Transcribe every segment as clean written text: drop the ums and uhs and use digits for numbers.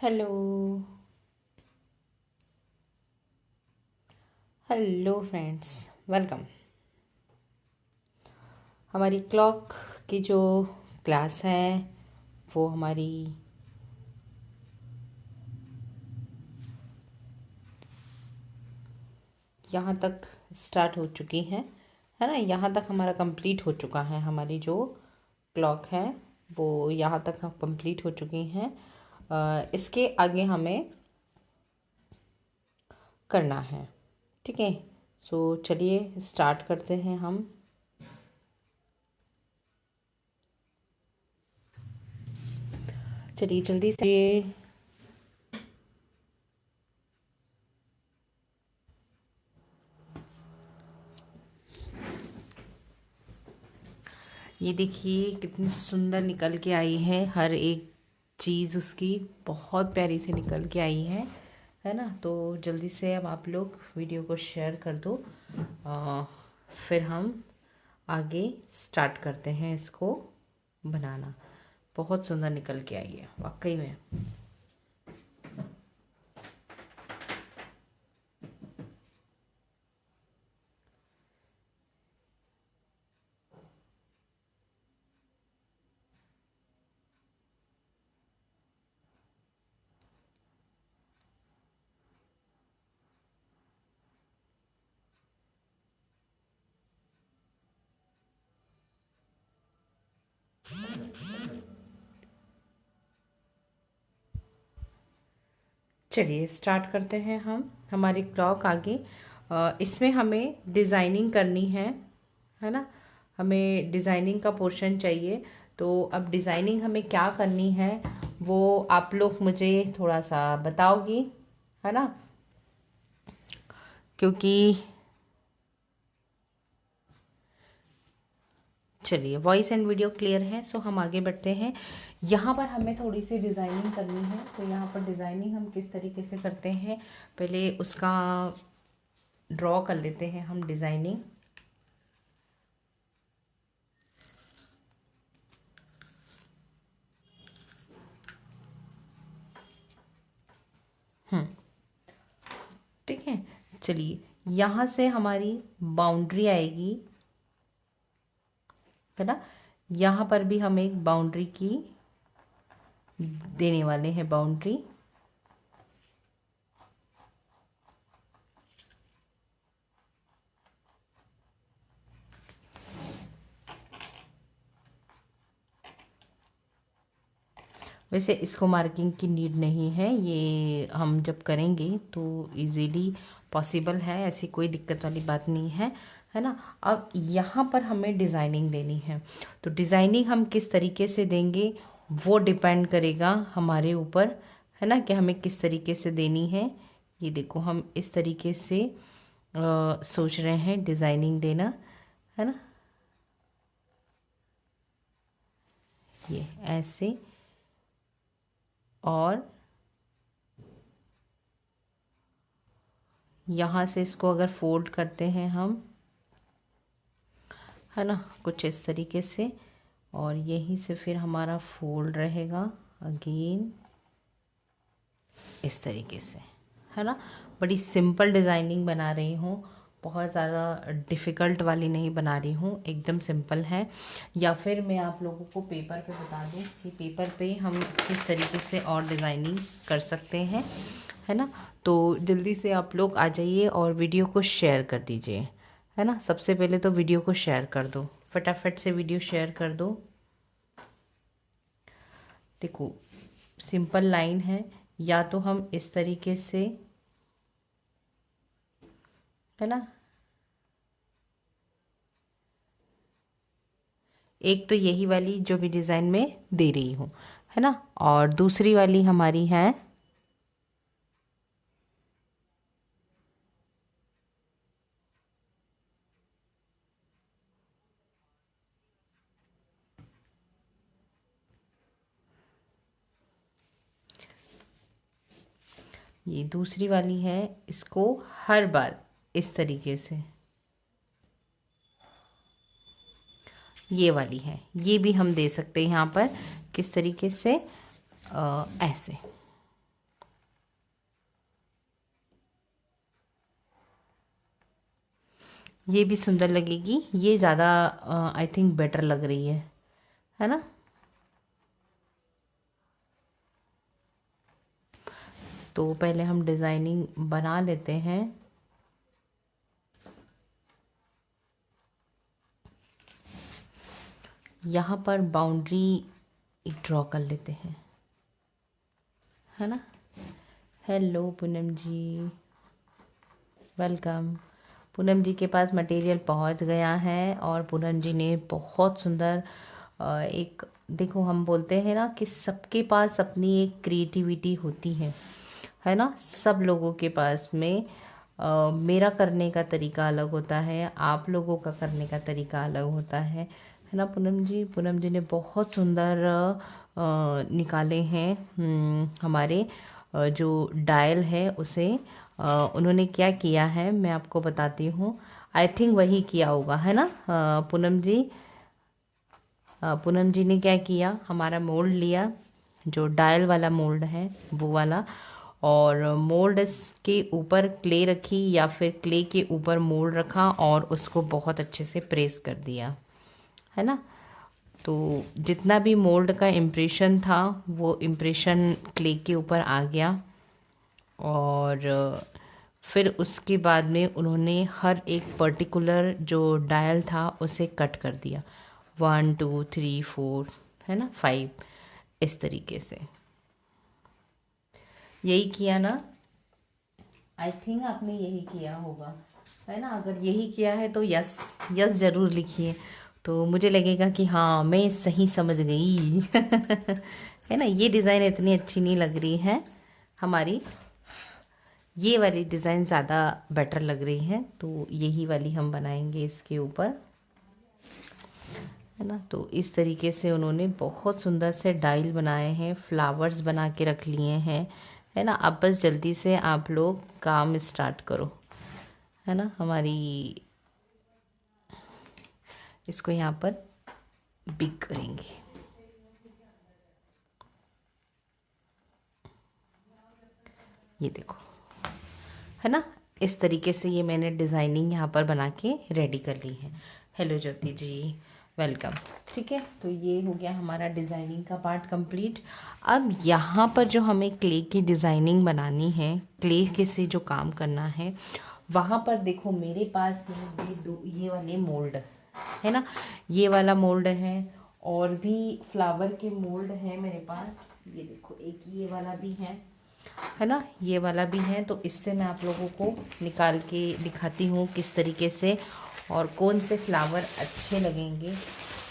Hello. Hello friends, welcome. हमारी clock की जो क्लास है वो हमारी यहाँ तक स्टार्ट हो चुकी है ना। यहाँ तक हमारा कंप्लीट हो चुका है। हमारी जो क्लॉक है वो यहाँ तक कंप्लीट हो चुकी हैं। इसके आगे हमें करना है, ठीक है। सो चलिए स्टार्ट करते हैं हम। चलिए जल्दी से ये देखिए कितनी सुंदर निकल के आई है। हर एक चीज़ उसकी बहुत प्यारी से निकल के आई है ना। तो जल्दी से अब आप लोग वीडियो को शेयर कर दो। फिर हम आगे स्टार्ट करते हैं इसको बनाना। बहुत सुंदर निकल के आई है वाकई में। चलिए स्टार्ट करते हैं हम हमारी क्लॉक आगे। इसमें हमें डिज़ाइनिंग करनी है ना। हमें डिज़ाइनिंग का पोर्शन चाहिए। तो अब डिज़ाइनिंग हमें क्या करनी है वो आप लोग मुझे थोड़ा सा बताओगी, है ना। क्योंकि चलिए वॉइस एंड वीडियो क्लियर है, सो हम आगे बढ़ते हैं। यहाँ पर हमें थोड़ी सी डिज़ाइनिंग करनी है। तो यहाँ पर डिज़ाइनिंग हम किस तरीके से करते हैं पहले उसका ड्रॉ कर लेते हैं हम डिज़ाइनिंग। ठीक है, चलिए यहाँ से हमारी बाउंड्री आएगी, है ना। यहाँ पर भी हम एक बाउंड्री की देने वाले हैं बाउंड्री। वैसे इसको मार्किंग की नीड नहीं है, ये हम जब करेंगे तो इजीली पॉसिबल है, ऐसी कोई दिक्कत वाली बात नहीं है ना। अब यहाँ पर हमें डिज़ाइनिंग देनी है। तो डिज़ाइनिंग हम किस तरीके से देंगे वो डिपेंड करेगा हमारे ऊपर, है ना, कि हमें किस तरीके से देनी है। ये देखो हम इस तरीके से सोच रहे हैं डिज़ाइनिंग देना, है ना। ये ऐसे और यहाँ से इसको अगर फोल्ड करते हैं हम, है ना, कुछ इस तरीके से। और यहीं से फिर हमारा फोल्ड रहेगा अगेन इस तरीके से, है ना। बड़ी सिंपल डिज़ाइनिंग बना रही हूँ, बहुत ज़्यादा डिफ़िकल्ट वाली नहीं बना रही हूँ, एकदम सिंपल है। या फिर मैं आप लोगों को पेपर पे बता दूँ कि पेपर पे हम किस तरीके से और डिज़ाइनिंग कर सकते हैं, है ना। तो जल्दी से आप लोग आ जाइए और वीडियो को शेयर कर दीजिए, है ना। सबसे पहले तो वीडियो को शेयर कर दो, फटाफट से वीडियो शेयर कर दो। देखो सिंपल लाइन है, या तो हम इस तरीके से, है ना। एक तो यही वाली जो भी डिज़ाइन में दे रही हूँ, है ना। और दूसरी वाली हमारी है ये दूसरी वाली है। इसको हर बार इस तरीके से, ये वाली है, ये भी हम दे सकते हैं यहाँ पर किस तरीके से, ऐसे, ये भी सुंदर लगेगी, ये ज़्यादा आई थिंक बेटर लग रही है ना। तो पहले हम डिज़ाइनिंग बना लेते हैं। यहाँ पर बाउंड्री ड्रॉ कर लेते हैं, है ना। हेलो पूनम जी, वेलकम। पूनम जी के पास मटेरियल पहुंच गया है और पूनम जी ने बहुत सुंदर एक, देखो हम बोलते हैं ना कि सबके पास अपनी एक क्रिएटिविटी होती है ना। सब लोगों के पास में मेरा करने का तरीका अलग होता है, आप लोगों का करने का तरीका अलग होता है ना। पूनम जी ने बहुत सुंदर निकाले हैं। हमारे जो डायल है उसे उन्होंने क्या किया है मैं आपको बताती हूँ। आई थिंक वही किया होगा, है ना पूनम जी। पूनम जी ने क्या किया, हमारा मोल्ड लिया, जो डायल वाला मोल्ड है वो वाला, और मोल्ड के ऊपर क्ले रखी या फिर क्ले के ऊपर मोल्ड रखा और उसको बहुत अच्छे से प्रेस कर दिया, है ना। तो जितना भी मोल्ड का इम्प्रेशन था वो इम्प्रेशन क्ले के ऊपर आ गया। और फिर उसके बाद में उन्होंने हर एक पर्टिकुलर जो डायल था उसे कट कर दिया, 1 2 3 4, है ना, 5, इस तरीके से। यही किया ना, आई थिंक आपने यही किया होगा, है ना। अगर यही किया है तो यस यस ज़रूर लिखिए, तो मुझे लगेगा कि हाँ मैं सही समझ गई है ना। ये डिज़ाइन इतनी अच्छी नहीं लग रही है हमारी, ये वाली डिज़ाइन ज़्यादा बेटर लग रही है, तो यही वाली हम बनाएंगे इसके ऊपर, है ना। तो इस तरीके से उन्होंने बहुत सुंदर से डाइल बनाए हैं, फ्लावर्स बना के रख लिए हैं, है ना। अब बस जल्दी से आप लोग काम स्टार्ट करो, है ना। हमारी इसको यहाँ पर बिग करेंगे, ये देखो, है ना। इस तरीके से ये मैंने डिज़ाइनिंग यहाँ पर बना के रेडी कर ली है। हेलो ज्योति जी, वेलकम। ठीक है, तो ये हो गया हमारा डिज़ाइनिंग का पार्ट कंप्लीट। अब यहाँ पर जो हमें क्ले की डिज़ाइनिंग बनानी है, क्ले के से जो काम करना है, वहाँ पर देखो मेरे पास ये वाले मोल्ड है ना, ये वाला मोल्ड है, और भी फ्लावर के मोल्ड है मेरे पास। ये देखो एक ये वाला भी है ना, ये वाला भी है। तो इससे मैं आप लोगों को निकाल के दिखाती हूँ किस तरीके से और कौन से फ्लावर अच्छे लगेंगे,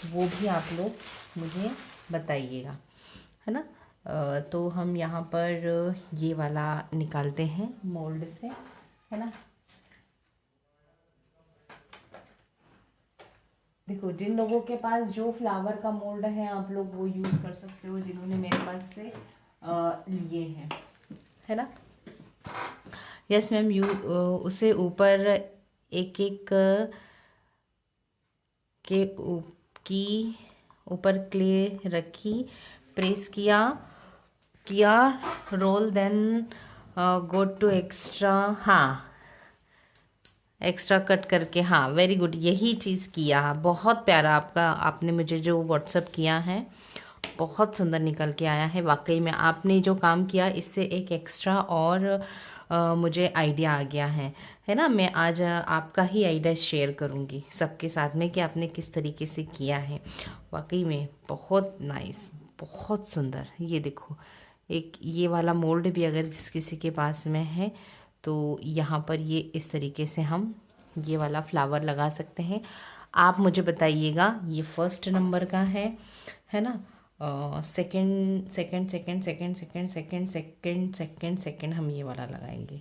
वो भी आप लोग मुझे बताइएगा, है ना। तो हम यहाँ पर ये वाला निकालते हैं मोल्ड से, है ना। देखो जिन लोगों के पास जो फ्लावर का मोल्ड है आप लोग वो यूज़ कर सकते हो, जिन्होंने मेरे पास से लिए हैं, है ना। यस मैम, उसे ऊपर एक एक के की ऊपर क्ले रखी, प्रेस किया किया roll, then go to extra, हाँ एक्स्ट्रा कट करके, हाँ वेरी गुड, यही चीज़ किया। बहुत प्यारा आपका, आपने मुझे जो व्हाट्सअप किया है बहुत सुंदर निकल के आया है। वाकई में आपने जो काम किया इससे एक एक्स्ट्रा और मुझे आइडिया आ गया है ना। मैं आज आपका ही आइडिया शेयर करूँगी सबके साथ में कि आपने किस तरीके से किया है। वाकई में बहुत नाइस, बहुत सुंदर। ये देखो एक ये वाला मोल्ड भी अगर जिस किसी के पास में है तो यहाँ पर ये इस तरीके से हम ये वाला फ्लावर लगा सकते हैं। आप मुझे बताइएगा, ये फर्स्ट नंबर का है ना। Second second second second second second second second second हम ये वाला लगाएंगे,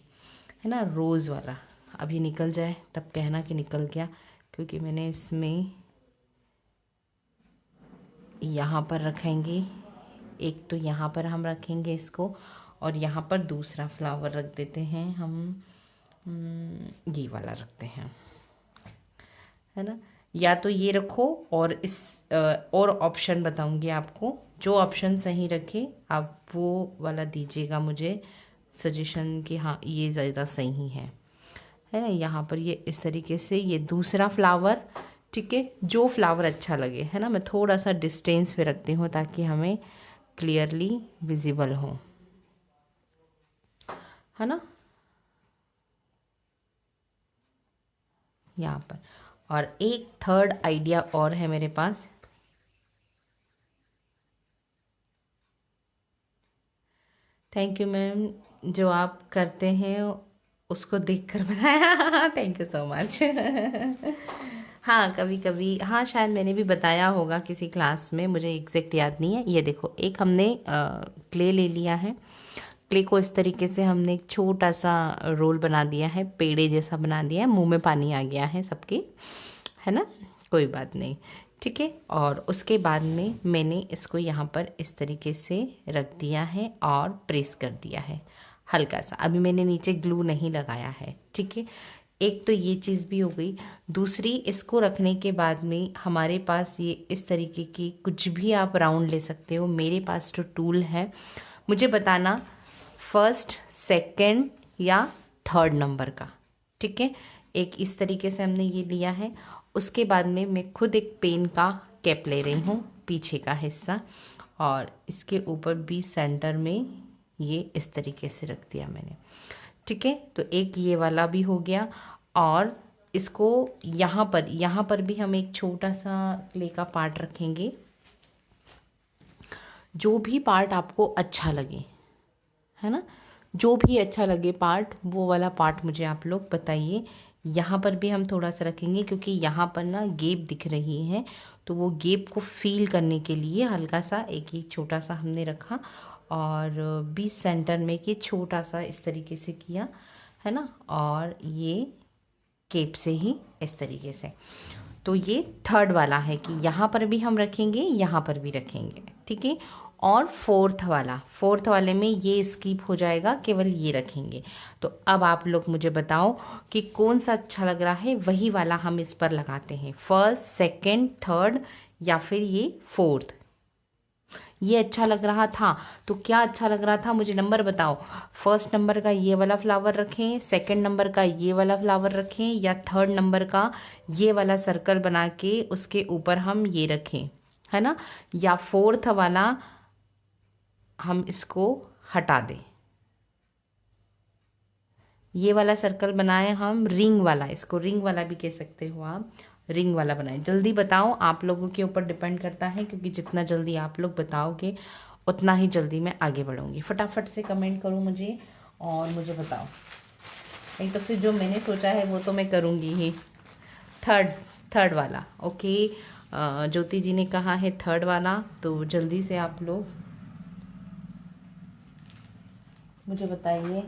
है ना, रोज़ वाला। अभी निकल जाए तब कहना कि निकल गया, क्योंकि मैंने इसमें यहाँ पर रखेंगे, एक तो यहाँ पर हम रखेंगे इसको, और यहाँ पर दूसरा फ्लावर रख देते हैं हम, ये वाला रखते हैं, है ना। या तो ये रखो, और इस और ऑप्शन बताऊंगी आपको, जो ऑप्शन सही रखे आप वो वाला दीजिएगा मुझे सजेशन कि हाँ ये ज़्यादा सही है है ना। यहाँ पर ये इस तरीके से ये दूसरा फ्लावर, ठीक है, जो फ्लावर अच्छा लगे, है ना। मैं थोड़ा सा डिस्टेंस पे रखती हूँ ताकि हमें क्लियरली विजिबल हो, है ना, यहाँ पर। और एक थर्ड आइडिया और है मेरे पास। थैंक यू मैम, जो आप करते हैं उसको देखकर बनाया। Thank you so much. हाँ कभी कभी, हाँ शायद मैंने भी बताया होगा किसी क्लास में, मुझे एग्जैक्ट याद नहीं है। ये देखो, एक हमने क्ले ले लिया है। क्ले को इस तरीके से हमने एक छोटा सा रोल बना दिया है, पेड़े जैसा बना दिया है। मुंह में पानी आ गया है सबके, है ना, कोई बात नहीं, ठीक है। और उसके बाद में मैंने इसको यहाँ पर इस तरीके से रख दिया है और प्रेस कर दिया है हल्का सा। अभी मैंने नीचे ग्लू नहीं लगाया है, ठीक है। एक तो ये चीज़ भी हो गई। दूसरी, इसको रखने के बाद में हमारे पास ये इस तरीके की कुछ भी आप राउंड ले सकते हो। मेरे पास जो टूल है, मुझे बताना फर्स्ट, सेकंड या थर्ड नंबर का, ठीक है। एक इस तरीके से हमने ये लिया है। उसके बाद में मैं खुद एक पेन का कैप ले रही हूँ, पीछे का हिस्सा, और इसके ऊपर भी सेंटर में ये इस तरीके से रख दिया मैंने, ठीक है। तो एक ये वाला भी हो गया। और इसको यहाँ पर भी हम एक छोटा सा क्ले का पार्ट रखेंगे। जो भी पार्ट आपको अच्छा लगे, है ना, जो भी अच्छा लगे पार्ट, वो वाला पार्ट मुझे आप लोग बताइए। यहाँ पर भी हम थोड़ा सा रखेंगे क्योंकि यहाँ पर ना गैप दिख रही है, तो वो गैप को फील करने के लिए हल्का सा एक छोटा सा हमने रखा। और बीच सेंटर में कि छोटा सा इस तरीके से किया, है ना। और ये केप से ही इस तरीके से। तो ये थर्ड वाला है कि यहाँ पर भी हम रखेंगे, यहाँ पर भी रखेंगे, ठीक है। और फोर्थ वाले में ये स्किप हो जाएगा, केवल ये रखेंगे। तो अब आप लोग मुझे बताओ कि कौन सा अच्छा लग रहा है, वही वाला हम इस पर लगाते हैं। फर्स्ट, सेकंड, थर्ड या फिर ये फोर्थ। ये अच्छा लग रहा था तो क्या अच्छा लग रहा था मुझे नंबर बताओ। फर्स्ट नंबर का ये वाला फ्लावर रखें, सेकंड नंबर का ये वाला फ्लावर रखें, या थर्ड नंबर का ये वाला सर्कल बना के उसके ऊपर हम ये रखें, है ना, या फोर्थ वाला हम इसको हटा दें। ये वाला सर्कल बनाए हम, रिंग वाला, इसको रिंग वाला भी कह सकते हो आप, रिंग वाला बनाए। जल्दी बताओ, आप लोगों के ऊपर डिपेंड करता है, क्योंकि जितना जल्दी आप लोग बताओगे उतना ही जल्दी मैं आगे बढ़ूंगी। फटाफट से कमेंट करो मुझे और मुझे बताओ, नहीं तो फिर जो मैंने सोचा है वो तो मैं करूँगी ही। थर्ड वाला, ओके। ज्योति जी ने कहा है थर्ड वाला, तो जल्दी से आप लोग मुझे बताइए।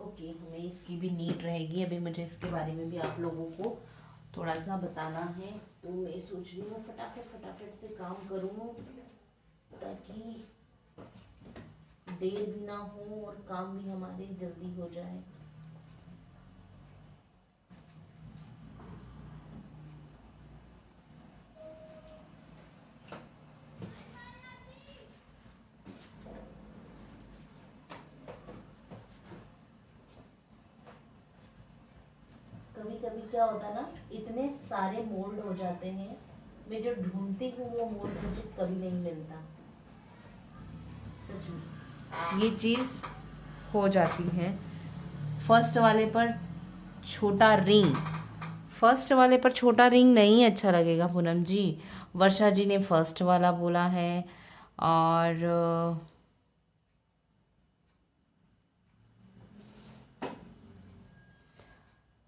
ओके, हमें इसकी भी नीड रहेगी। अभी मुझे इसके बारे में भी आप लोगों को थोड़ा सा बताना है, तो मैं सोच रही हूँ फटाफट से काम करूँ ताकि देर भी ना हो और काम भी हमारे जल्दी हो जाए। कभी कभी क्या होता है ना, इतने सारे मोल्ड हो जाते हैं, मैं जो ढूंढती हूँ वो मोल्ड मुझे कभी नहीं मिलता, सच में ये चीज़ हो जाती है। फर्स्ट वाले पर छोटा रिंग, फर्स्ट वाले पर छोटा रिंग नहीं अच्छा लगेगा पूनम जी। वर्षा जी ने फर्स्ट वाला बोला है, और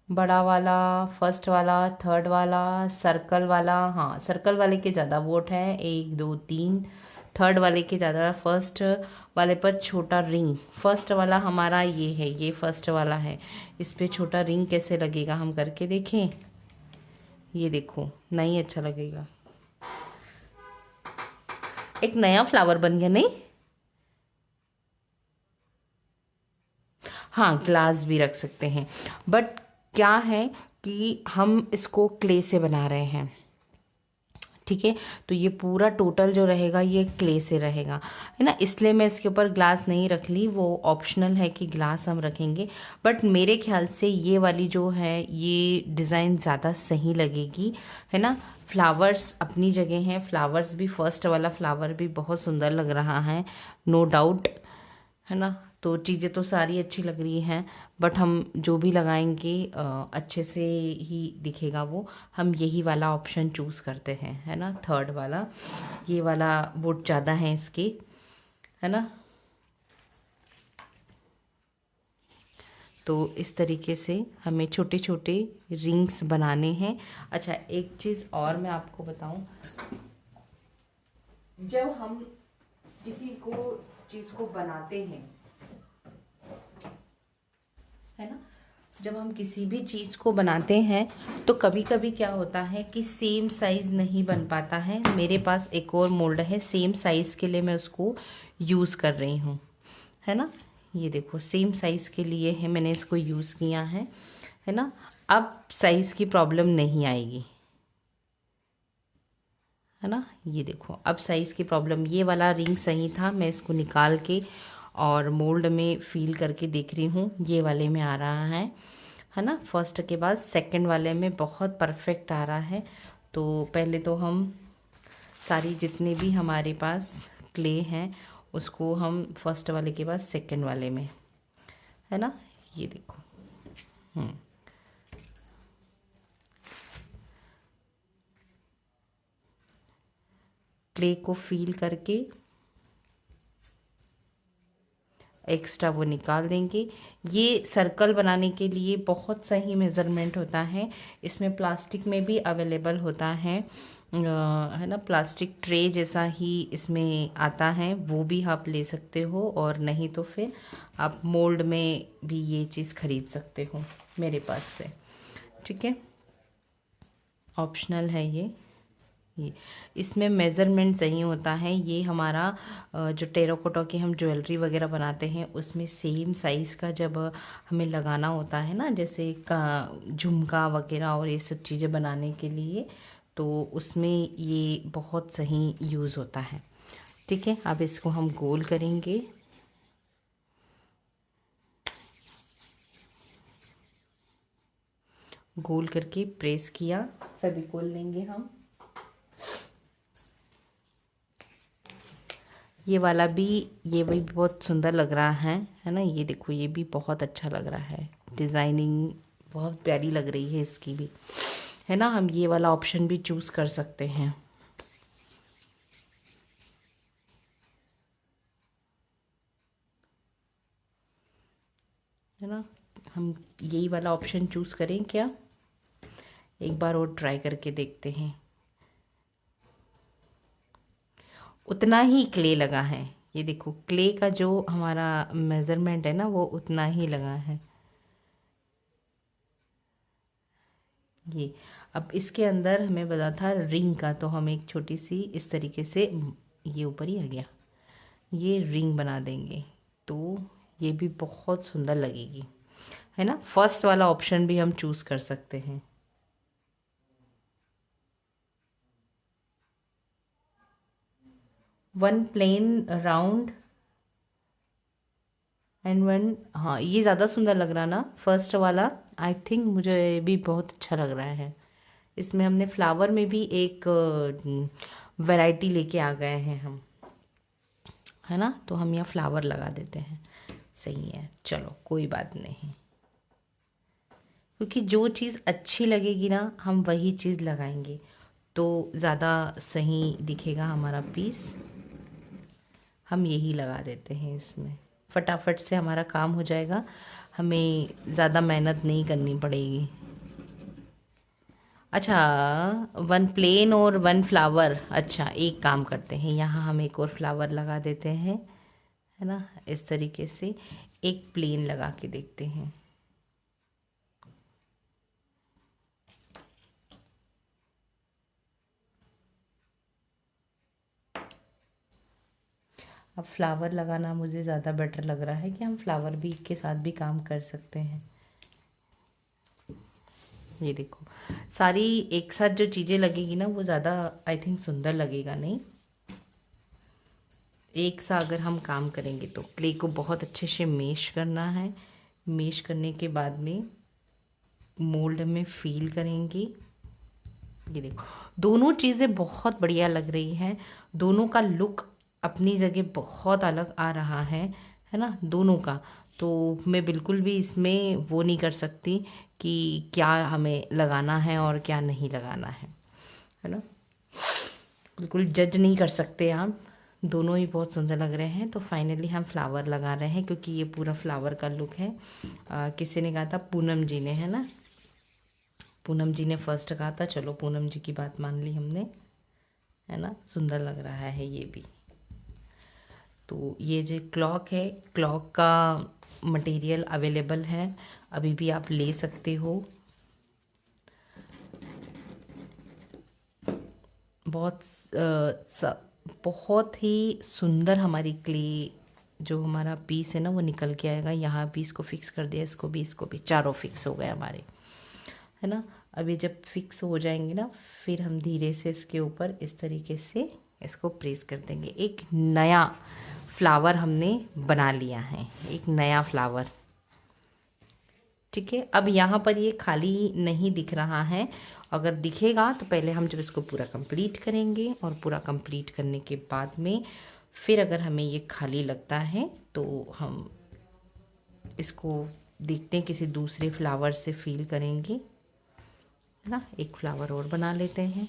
बड़ा वाला, फर्स्ट वाला, थर्ड वाला, सर्कल वाला, हाँ सर्कल वाले के ज़्यादा वोट हैं, 1 2 3। थर्ड वाले के ज़्यादा, फर्स्ट वाले पर छोटा रिंग, फर्स्ट वाला हमारा ये है, ये फर्स्ट वाला है, इस पे छोटा रिंग कैसे लगेगा हम करके देखें। ये देखो, नहीं अच्छा लगेगा। एक नया फ्लावर बन गया नहीं? हाँ, ग्लास भी रख सकते हैं, बट क्या है कि हम इसको क्ले से बना रहे हैं, ठीक है। तो ये पूरा टोटल जो रहेगा ये क्ले से रहेगा, है ना, इसलिए मैं इसके ऊपर ग्लास नहीं रख ली। वो ऑप्शनल है कि ग्लास हम रखेंगे, बट मेरे ख्याल से ये वाली जो है ये डिज़ाइन ज़्यादा सही लगेगी, है ना। फ्लावर्स अपनी जगह हैं, फ्लावर्स भी, फर्स्ट वाला फ्लावर भी बहुत सुंदर लग रहा है, नो डाउट, है ना। तो चीज़ें तो सारी अच्छी लग रही हैं, बट हम जो भी लगाएंगे अच्छे से ही दिखेगा वो। हम यही वाला ऑप्शन चूज़ करते हैं, है ना, थर्ड वाला, ये वाला वोट ज़्यादा है इसके, है ना। तो इस तरीके से हमें छोटे छोटे रिंग्स बनाने हैं। अच्छा, एक चीज़ और मैं आपको बताऊं, जब हम किसी को चीज़ को बनाते हैं, है ना, जब हम किसी भी चीज़ को बनाते हैं तो कभी कभी क्या होता है कि सेम साइज़ नहीं बन पाता है। मेरे पास एक और मोल्ड है सेम साइज़ के लिए, मैं उसको यूज़ कर रही हूँ, है ना। ये देखो सेम साइज़ के लिए है, मैंने इसको यूज़ किया है ना। अब साइज़ की प्रॉब्लम नहीं आएगी, है ना। ये देखो अब साइज़ की प्रॉब्लम, ये वाला रिंग सही था, मैं इसको निकाल के और मोल्ड में फील करके देख रही हूँ, ये वाले में आ रहा है ना। फर्स्ट के बाद सेकंड वाले में बहुत परफेक्ट आ रहा है। तो पहले तो हम सारी जितने भी हमारे पास क्ले हैं उसको हम फर्स्ट वाले के बाद सेकंड वाले में, है ना, ये देखो। क्ले को फील करके एक्स्ट्रा वो निकाल देंगे। ये सर्कल बनाने के लिए बहुत सही मेज़रमेंट होता है। इसमें प्लास्टिक में भी अवेलेबल होता है ना, प्लास्टिक ट्रे जैसा ही इसमें आता है, वो भी आप ले सकते हो, और नहीं तो फिर आप मोल्ड में भी ये चीज़ ख़रीद सकते हो मेरे पास से, ठीक है, ऑप्शनल है ये इसमें मेज़रमेंट सही होता है। ये हमारा जो टेराकोटा की हम ज्वेलरी वगैरह बनाते हैं उसमें सेम साइज़ का जब हमें लगाना होता है ना, जैसे का झुमका वगैरह और ये सब चीज़ें बनाने के लिए, तो उसमें ये बहुत सही यूज़ होता है, ठीक है। अब इसको हम गोल करेंगे, गोल करके प्रेस किया, फेविकोल लेंगे हम। ये वाला भी, ये भी बहुत सुंदर लग रहा है ना। ये देखो ये भी बहुत अच्छा लग रहा है, डिज़ाइनिंग बहुत प्यारी लग रही है इसकी भी, है ना। हम ये वाला ऑप्शन भी चूज़ कर सकते हैं, है ना। हम यही वाला ऑप्शन चूज़ करें क्या, एक बार और ट्राई करके देखते हैं। उतना ही क्ले लगा है, ये देखो क्ले का जो हमारा मेज़रमेंट है ना वो उतना ही लगा है। ये अब इसके अंदर हमें बता था रिंग का, तो हम एक छोटी सी इस तरीके से, ये ऊपर ही आ गया, ये रिंग बना देंगे, तो ये भी बहुत सुंदर लगेगी, है ना। फर्स्ट वाला ऑप्शन भी हम चूज़ कर सकते हैं। One plain round and one, हाँ ये ज़्यादा सुंदर लग रहा ना फर्स्ट वाला, आई थिंक मुझे भी बहुत अच्छा लग रहा है। इसमें हमने फ्लावर में भी एक वैरायटी लेके आ गए हैं हम, है ना। तो हम यहाँ फ्लावर लगा देते हैं, सही है, चलो कोई बात नहीं, क्योंकि जो चीज़ अच्छी लगेगी ना हम वही चीज़ लगाएंगे तो ज़्यादा सही दिखेगा हमारा पीस। हम यही लगा देते हैं इसमें, फटाफट से हमारा काम हो जाएगा, हमें ज़्यादा मेहनत नहीं करनी पड़ेगी। अच्छा, वन प्लेन और वन फ्लावर, अच्छा एक काम करते हैं, यहाँ हम एक और फ्लावर लगा देते हैं, है ना, इस तरीके से एक प्लेन लगा के देखते हैं। अब फ्लावर लगाना मुझे ज़्यादा बेटर लग रहा है कि हम फ्लावर भी के साथ भी काम कर सकते हैं। ये देखो, सारी एक साथ जो चीज़ें लगेगी ना वो ज़्यादा आई थिंक सुंदर लगेगा नहीं। एक सा अगर हम काम करेंगे तो क्ले को बहुत अच्छे से मेश करना है। मेश करने के बाद में मोल्ड में फील करेंगे। ये देखो, दोनों चीज़ें बहुत बढ़िया लग रही हैं। दोनों का लुक अपनी जगह बहुत अलग आ रहा है ना दोनों का। तो मैं बिल्कुल भी इसमें वो नहीं कर सकती कि क्या हमें लगाना है और क्या नहीं लगाना है ना। बिल्कुल जज नहीं कर सकते आप। दोनों ही बहुत सुंदर लग रहे हैं। तो फाइनली हम फ्लावर लगा रहे हैं क्योंकि ये पूरा फ्लावर का लुक है। किसी ने कहा था, पूनम जी ने, है ना, पूनम जी ने फर्स्ट कहा था। चलो पूनम जी की बात मान ली हमने, है ना। सुंदर लग रहा है ये भी। तो ये जो क्लॉक है, क्लॉक का मटेरियल अवेलेबल है, अभी भी आप ले सकते हो। बहुत ही सुंदर हमारी क्ले जो हमारा पीस है ना वो निकल के आएगा। यहाँ भी इसको फिक्स कर दिया, इसको भी चारों फिक्स हो गए हमारे, है ना। अभी जब फिक्स हो जाएंगे ना, फिर हम धीरे से इसके ऊपर इस तरीके से इसको प्रेस कर देंगे। एक नया फ्लावर हमने बना लिया है, एक नया फ्लावर। ठीक है, अब यहाँ पर ये खाली नहीं दिख रहा है। अगर दिखेगा तो पहले हम जब इसको पूरा कंप्लीट करेंगे, और पूरा कंप्लीट करने के बाद में फिर अगर हमें ये खाली लगता है तो हम इसको देखते हैं, किसी दूसरे फ्लावर से फील करेंगे, है ना। एक फ्लावर और बना लेते हैं।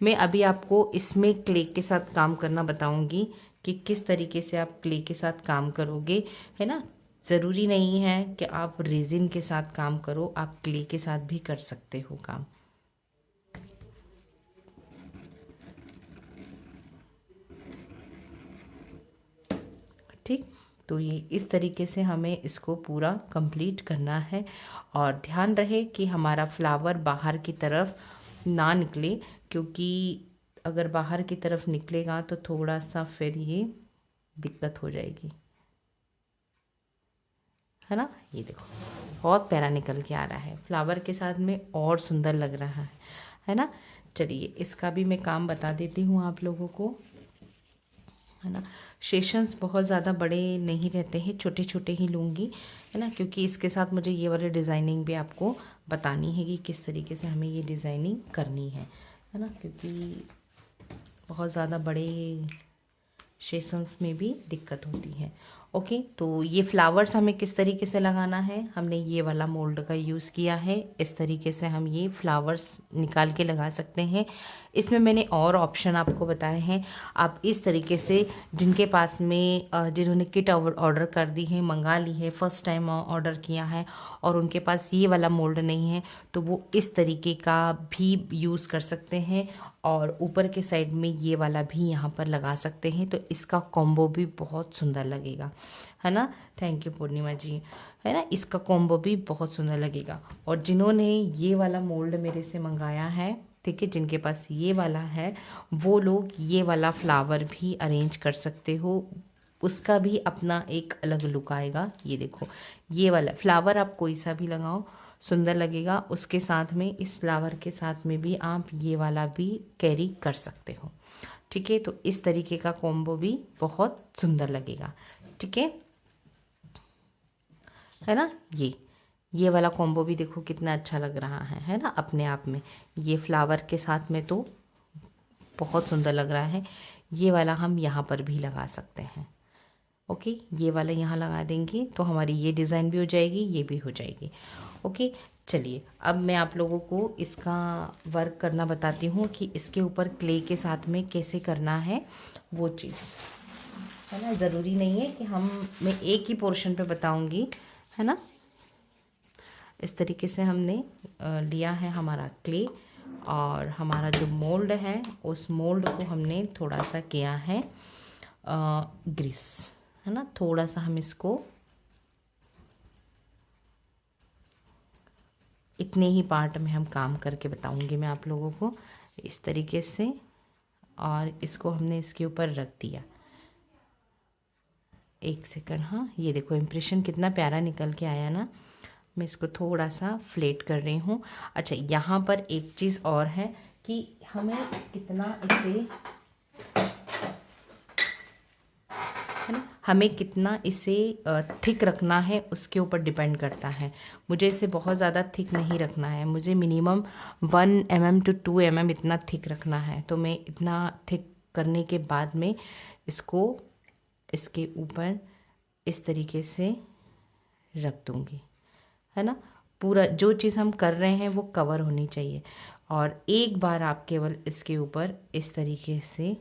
मैं अभी आपको इसमें क्ले के साथ काम करना बताऊंगी कि किस तरीके से आप क्ले के साथ काम करोगे, है ना। ज़रूरी नहीं है कि आप रेजिन के साथ काम करो, आप क्ले के साथ भी कर सकते हो काम। ठीक, तो ये इस तरीके से हमें इसको पूरा कंप्लीट करना है। और ध्यान रहे कि हमारा फ्लावर बाहर की तरफ ना निकले, क्योंकि अगर बाहर की तरफ निकलेगा तो थोड़ा सा फिर ये दिक्कत हो जाएगी, है ना। ये देखो, बहुत प्यारा निकल के आ रहा है, फ्लावर के साथ में और सुंदर लग रहा है ना। चलिए इसका भी मैं काम बता देती हूँ आप लोगों को, है ना। सेशंस बहुत ज़्यादा बड़े नहीं रहते हैं, छोटे छोटे ही लूँगी, है ना, क्योंकि इसके साथ मुझे ये वाली डिज़ाइनिंग भी आपको बतानी है कि किस तरीके से हमें ये डिज़ाइनिंग करनी है ना। क्योंकि बहुत ज़्यादा बड़े सेशंस में भी दिक्कत होती है। ओके, तो ये फ्लावर्स हमें किस तरीके से लगाना है, हमने ये वाला मोल्ड का यूज़ किया है। इस तरीके से हम ये फ्लावर्स निकाल के लगा सकते हैं। इसमें मैंने और ऑप्शन आपको बताए हैं। आप इस तरीके से, जिनके पास में जिन्होंने किट ऑर्डर कर दी है, मंगा ली है, फर्स्ट टाइम ऑर्डर किया है और उनके पास ये वाला मोल्ड नहीं है, तो वो इस तरीके का भी यूज़ कर सकते हैं। और ऊपर के साइड में ये वाला भी यहाँ पर लगा सकते हैं, तो इसका कॉम्बो भी बहुत सुंदर लगेगा, है ना। थैंक यू पूर्णिमा जी, है ना। इसका कॉम्बो भी बहुत सुंदर लगेगा। और जिन्होंने ये वाला मोल्ड मेरे से मंगाया है, ठीक है, जिनके पास ये वाला है, वो लोग ये वाला फ्लावर भी अरेंज कर सकते हो, उसका भी अपना एक अलग लुक आएगा। ये देखो, ये वाला फ्लावर आप कोई सा भी लगाओ सुंदर लगेगा। उसके साथ में, इस फ्लावर के साथ में भी आप ये वाला भी कैरी कर सकते हो, ठीक है। तो इस तरीके का कॉम्बो भी बहुत सुंदर लगेगा, ठीक है ना। ये वाला कॉम्बो भी देखो कितना अच्छा लग रहा है ना, अपने आप में। ये फ्लावर के साथ में तो बहुत सुंदर लग रहा है। ये वाला हम यहाँ पर भी लगा सकते हैं। ओके, ये वाला यहाँ लगा देंगे तो हमारी ये डिज़ाइन भी हो जाएगी, ये भी हो जाएगी। ओके, चलिए अब मैं आप लोगों को इसका वर्क करना बताती हूँ कि इसके ऊपर क्ले के साथ में कैसे करना है वो चीज़, है ना। ज़रूरी नहीं है कि मैं एक ही पोर्शन पे बताऊँगी, है ना। इस तरीके से हमने लिया है हमारा क्ले, और हमारा जो मोल्ड है उस मोल्ड को हमने थोड़ा सा किया है ग्रीस, है ना। थोड़ा सा हम इसको, इतने ही पार्ट में हम काम करके बताऊंगी मैं आप लोगों को, इस तरीके से। और इसको हमने इसके ऊपर रख दिया, एक सेकंड, हाँ ये देखो इम्प्रेशन कितना प्यारा निकल के आया ना। मैं इसको थोड़ा सा फ्लेट कर रही हूँ। अच्छा, यहाँ पर एक चीज़ और है कि हमें कितना इसे, है ना, हमें कितना इसे थिक रखना है उसके ऊपर डिपेंड करता है। मुझे इसे बहुत ज़्यादा थिक नहीं रखना है, मुझे मिनिमम 1 mm to 2 mm इतना थिक रखना है। तो मैं इतना थिक करने के बाद में इसको इसके ऊपर इस तरीके से रख दूँगी, है ना। पूरा जो चीज़ हम कर रहे हैं वो कवर होनी चाहिए। और एक बार आप केवल इसके ऊपर इस तरीके से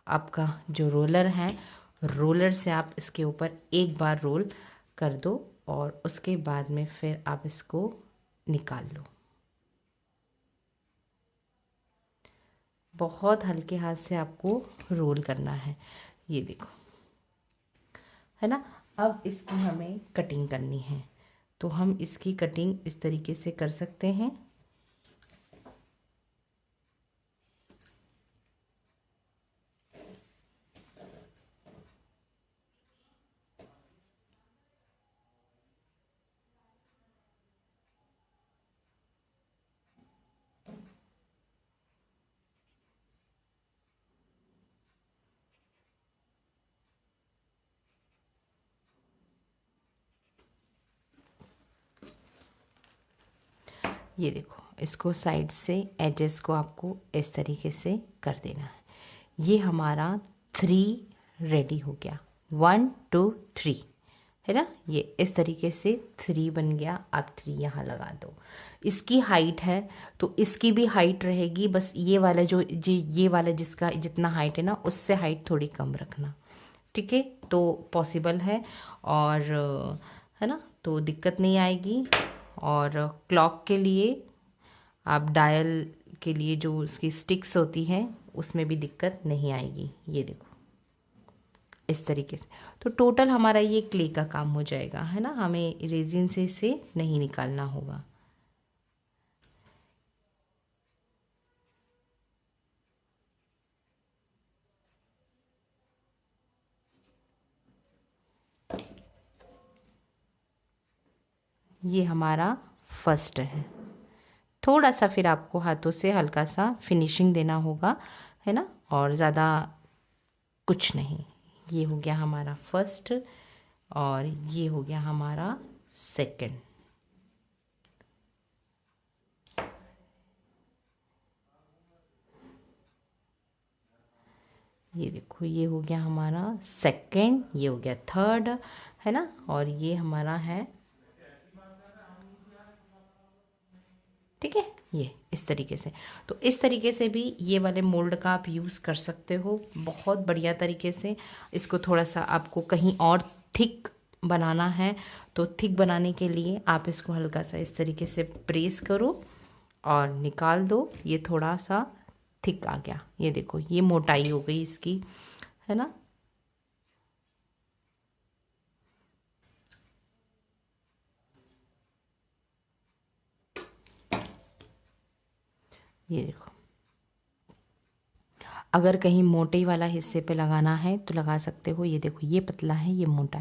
आपका जो रोलर है, रोलर से आप इसके ऊपर एक बार रोल कर दो और उसके बाद में फिर आप इसको निकाल लो। बहुत हल्के हाथ से आपको रोल करना है, ये देखो, है ना। अब इसकी हमें कटिंग करनी है, तो हम इसकी कटिंग इस तरीके से कर सकते हैं। ये देखो, इसको साइड से एजेस को आपको इस तरीके से कर देना है। ये हमारा 3 रेडी हो गया, 1 2 3, है ना। ये इस तरीके से 3 बन गया। आप 3 यहाँ लगा दो। इसकी हाइट है तो इसकी भी हाइट रहेगी, बस ये वाला जो ये वाला जिसका जितना हाइट है ना, उससे हाइट थोड़ी कम रखना, ठीक है। तो पॉसिबल है, और है ना, तो दिक्कत नहीं आएगी। और क्लॉक के लिए आप डायल के लिए जो उसकी स्टिक्स होती हैं उसमें भी दिक्कत नहीं आएगी। ये देखो इस तरीके से। तो टोटल हमारा ये क्ले का काम हो जाएगा, है ना। हमें रेजिन से इसे नहीं निकालना होगा। ये हमारा फर्स्ट है। थोड़ा सा फिर आपको हाथों से हल्का सा फिनिशिंग देना होगा, है ना, और ज़्यादा कुछ नहीं। ये हो गया हमारा फर्स्ट और ये हो गया हमारा सेकंड। ये देखो, ये हो गया हमारा सेकंड, ये हो गया थर्ड, है ना, और ये हमारा है, ठीक है। ये इस तरीके से, तो इस तरीके से भी ये वाले मोल्ड का आप यूज़ कर सकते हो बहुत बढ़िया तरीके से। इसको थोड़ा सा आपको कहीं और थिक बनाना है, तो थिक बनाने के लिए आप इसको हल्का सा इस तरीके से प्रेस करो और निकाल दो। ये थोड़ा सा थिक आ गया, ये देखो ये मोटाई हो गई इसकी, है ना। ये देखो, अगर कहीं मोटे वाला हिस्से पे लगाना है तो लगा सकते हो। ये देखो, ये पतला है, ये मोटा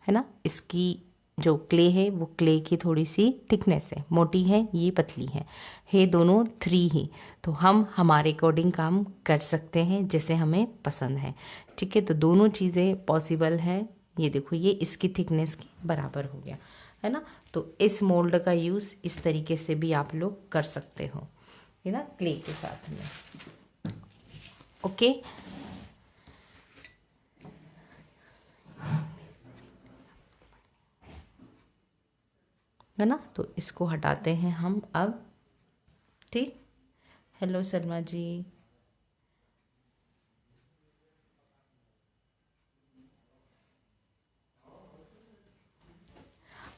है ना। इसकी जो क्ले है वो क्ले की थोड़ी सी थिकनेस है, मोटी है, ये पतली है दोनों 3 ही। तो हम हमारे अकॉर्डिंग काम कर सकते हैं जैसे हमें पसंद है, ठीक है। तो दोनों चीज़ें पॉसिबल है। ये देखो, ये इसकी थिकनेस के बराबर हो गया, है ना। तो इस मोल्ड का यूज़ इस तरीके से भी आप लोग कर सकते हो, है ना, क्ले के साथ में। ओके, है ना। तो इसको हटाते हैं हम अब, ठीक। हेलो शर्मा जी।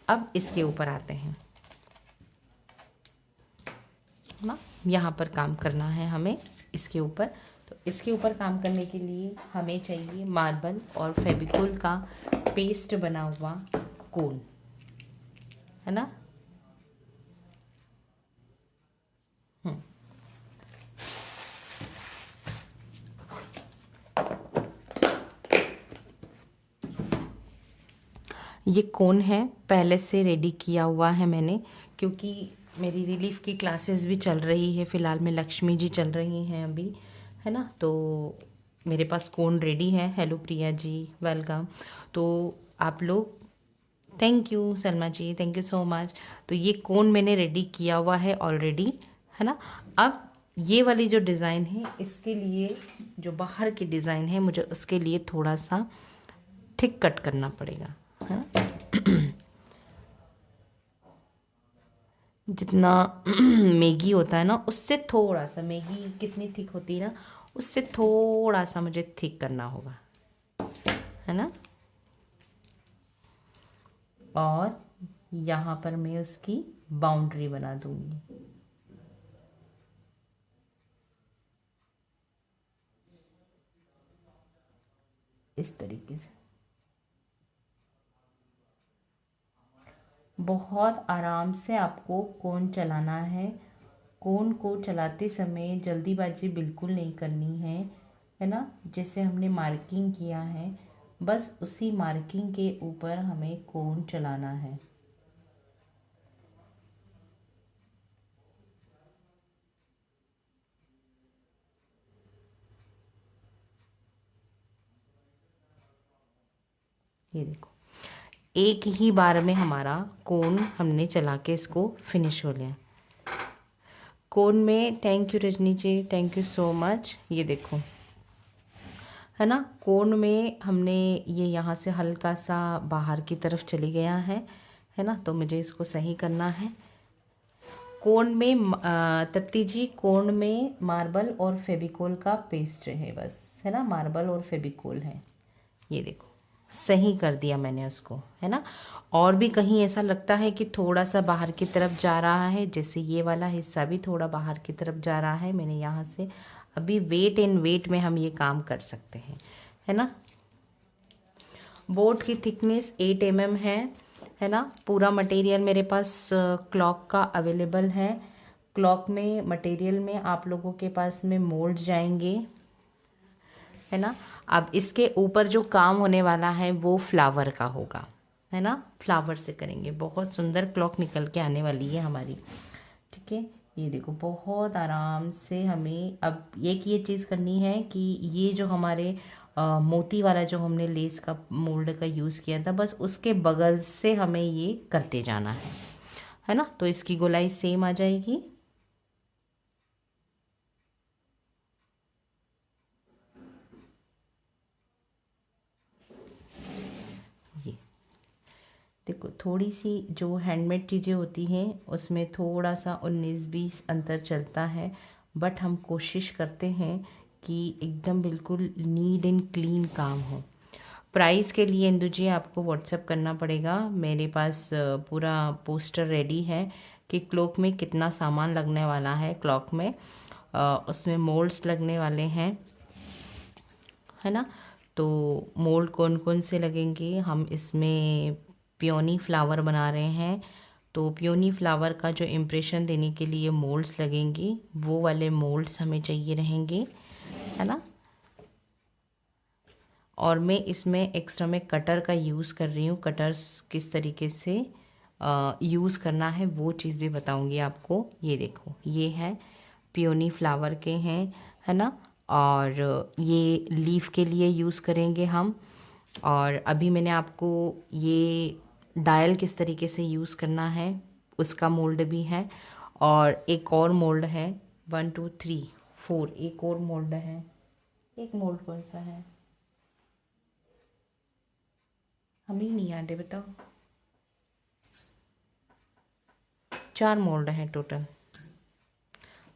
अब इसके ऊपर आते हैं ना, यहाँ पर काम करना है हमें इसके ऊपर। तो इसके ऊपर काम करने के लिए हमें चाहिए मार्बल और फेविकोल का पेस्ट बना हुआ कोन, है ना। ये कोन है, पहले से रेडी किया हुआ है मैंने, क्योंकि मेरी रिलीफ की क्लासेस भी चल रही है। फ़िलहाल में लक्ष्मी जी चल रही हैं अभी, है ना, तो मेरे पास कोन रेडी है। Hello Priya ji, welcome. तो आप लोग, thank you Salma ji, thank you so much. तो ये कोन मैंने रेडी किया हुआ है ऑलरेडी, है ना। अब ये वाली जो डिज़ाइन है, इसके लिए जो बाहर की डिज़ाइन है, मुझे उसके लिए थोड़ा सा थिक कट करना पड़ेगा, है। जितना मैगी होता है ना, उससे थोड़ा सा, मैगी कितनी थिक होती है ना, उससे थोड़ा सा मुझे थिक करना होगा, है ना। और यहाँ पर मैं उसकी बाउंड्री बना दूंगी, इस तरीके से। बहुत आराम से आपको कोन चलाना है। कोन को चलाते समय जल्दीबाजी बिल्कुल नहीं करनी है ना। जैसे हमने मार्किंग किया है, बस उसी मार्किंग के ऊपर हमें कोन चलाना है। ये देखो, एक ही बार में हमारा कोन हमने चला के इसको फिनिश हो लिया। कोन में, thank you Rajni ji, thank you so much. ये देखो, है ना, कोन में हमने ये यहाँ से हल्का सा बाहर की तरफ चली गया है ना। तो मुझे इसको सही करना है। कोन में तप्ती जी, कोन में मार्बल और फेविकोल का पेस्ट है बस, है ना, मार्बल और फेविकोल है। ये देखो, सही कर दिया मैंने उसको, है ना। और भी कहीं ऐसा लगता है कि थोड़ा सा बाहर की तरफ जा रहा है, जैसे ये वाला हिस्सा भी थोड़ा बाहर की तरफ जा रहा है, मैंने यहाँ से अभी वेट इन वेट में हम ये काम कर सकते हैं, है ना। बोर्ड की थिकनेस 8 mm है ना। पूरा मटेरियल मेरे पास क्लॉक का अवेलेबल है। क्लॉक में मटेरियल में आप लोगों के पास में मोल्ड जाएंगे, है ना। अब इसके ऊपर जो काम होने वाला है वो फ्लावर का होगा, है ना। फ्लावर से करेंगे, बहुत सुंदर क्लॉक निकल के आने वाली है हमारी, ठीक है। ये देखो, बहुत आराम से हमें अब एक ये चीज़ करनी है कि ये जो हमारे मोती वाला जो हमने लेस का मोल्ड का यूज़ किया था, बस उसके बगल से हमें ये करते जाना है ना। तो इसकी गोलाई सेम आ जाएगी। ये देखो, थोड़ी सी जो हैंडमेड चीज़ें होती हैं उसमें थोड़ा सा 19-20 अंतर चलता है, बट हम कोशिश करते हैं कि एकदम बिल्कुल नीट एंड क्लीन काम हो। प्राइस के लिए इंदु जी आपको व्हाट्सएप करना पड़ेगा। मेरे पास पूरा पोस्टर रेडी है कि क्लॉक में कितना सामान लगने वाला है। क्लॉक में उसमें मोल्ड्स लगने वाले हैं, है ना। तो मोल्ड कौन कौन से लगेंगे, हम इसमें पियोनी फ्लावर बना रहे हैं, तो पियोनी फ्लावर का जो इम्प्रेशन देने के लिए मोल्ड्स लगेंगे, वो वाले मोल्ड्स हमें चाहिए रहेंगे, है ना। और मैं इसमें एक्स्ट्रा में कटर का यूज़ कर रही हूँ। कटर्स किस तरीके से यूज़ करना है वो चीज़ भी बताऊँगी आपको। ये देखो, ये है पियोनी फ्लावर के हैं, है ना। और ये लीफ के लिए यूज़ करेंगे हम। और अभी मैंने आपको ये डायल किस तरीके से यूज़ करना है उसका मोल्ड भी है। और एक और मोल्ड है, 1 2 3 4, एक और मोल्ड है। एक मोल्ड कौन सा है, हमें ही नहीं याद है, बताओ। 4 मोल्ड हैं टोटल,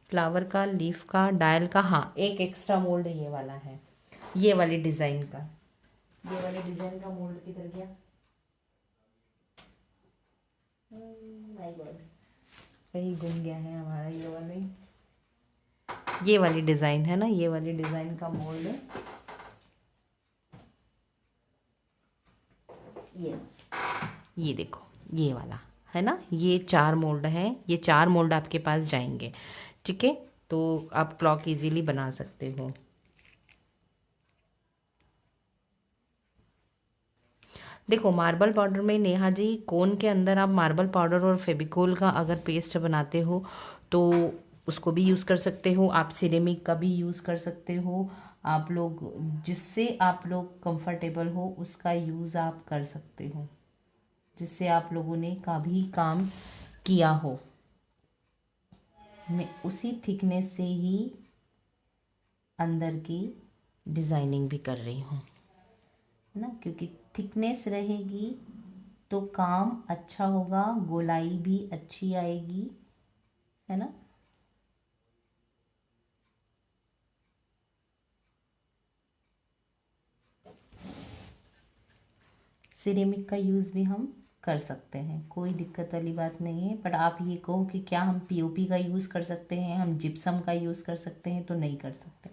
फ्लावर का, लीफ का, डायल का। हाँ, एक एक्स्ट्रा मोल्ड ये वाला है, ये वाली डिज़ाइन का। ये वाले डिज़ाइन का मोल्ड किधर गया, माय गॉड, कहीं गुम गया है हमारा। ये वाली डिज़ाइन है ना, ये वाली डिज़ाइन का मोल्ड है ये देखो, ये वाला, है ना। ये 4 मोल्ड है, ये 4 मोल्ड आपके पास जाएंगे, ठीक है। तो आप क्लॉक इजीली बना सकते हो। देखो मार्बल पाउडर में नेहा जी, कोन के अंदर आप मार्बल पाउडर और फेविकोल का अगर पेस्ट बनाते हो तो उसको भी यूज़ कर सकते हो, आप सिरेमिक का भी यूज़ कर सकते हो, आप लोग जिससे आप लोग कंफर्टेबल हो उसका यूज़ आप कर सकते हो, जिससे आप लोगों ने कभी काम किया हो। मैं उसी थिकनेस से ही अंदर की डिज़ाइनिंग भी कर रही हूँ, है ना, क्योंकि थिकनेस रहेगी तो काम अच्छा होगा, गोलाई भी अच्छी आएगी, है ना। सिरेमिक का यूज़ भी हम कर सकते हैं, कोई दिक्कत वाली बात नहीं है। बट आप ये कहो कि क्या हम पीओपी का यूज़ कर सकते हैं, हम जिप्सम का यूज़ कर सकते हैं, तो नहीं कर सकते,